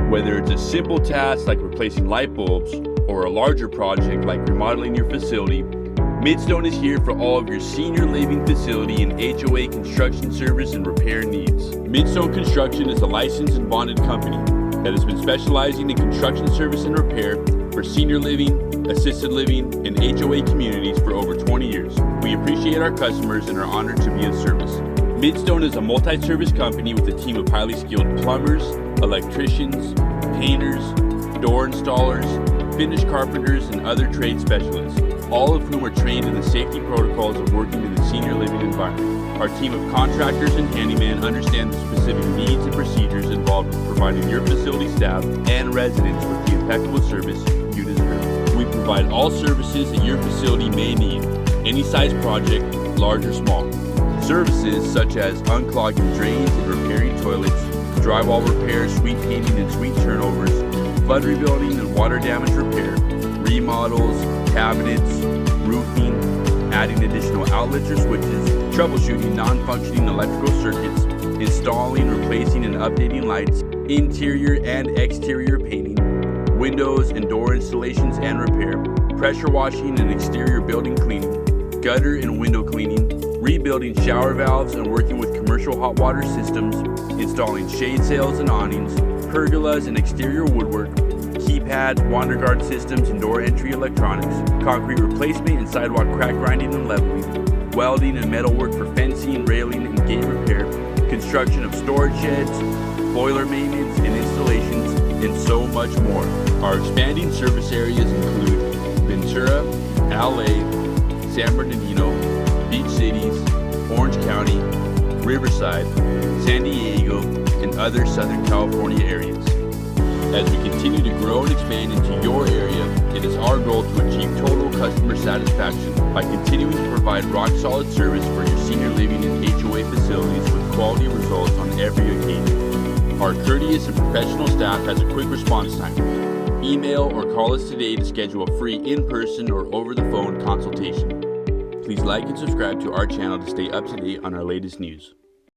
Whether it's a simple task like replacing light bulbs or a larger project like remodeling your facility, Midstone is here for all of your senior living facility and HOA construction service and repair needs. Midstone Construction is a licensed and bonded company that has been specializing in construction service and repair for senior living, assisted living, and HOA communities for over 20 years. We appreciate our customers and are honored to be of service. Midstone is a multi-service company with a team of highly skilled plumbers, electricians, painters, door installers, finished carpenters, and other trade specialists, all of whom are trained in the safety protocols of working in the senior living environment. Our team of contractors and handyman understand the specific needs and procedures involved with providing your facility staff and residents with the impeccable service you deserve. We provide all services that your facility may need, any size project, large or small. Services such as unclogging drains and repairing toilets, drywall repairs, suite painting and suite turnovers, flood rebuilding and water damage repair, remodels, cabinets, roofing, adding additional outlets or switches, troubleshooting non-functioning electrical circuits, installing, replacing, and updating lights, interior and exterior painting, windows and door installations and repair, pressure washing and exterior building cleaning, gutter and window cleaning, rebuilding shower valves and working with commercial hot water systems, installing shade sails and awnings, pergolas and exterior woodwork, keypads, wander guard systems and door entry electronics, concrete replacement and sidewalk crack grinding and leveling, welding and metalwork for fencing, railing, and gate repair, construction of storage sheds, boiler maintenance and installations, and so much more. Our expanding service areas include Ventura, LA, San Bernardino, Beach Cities, Orange County, Riverside, San Diego, and other Southern California areas. As we continue to grow and expand into your area, it is our goal to achieve total customer satisfaction by continuing to provide rock-solid service for your senior living and HOA facilities with quality results on every occasion. Our courteous and professional staff has a quick response time. Email or call us today to schedule a free in-person or over-the-phone consultation. Please like and subscribe to our channel to stay up to date on our latest news.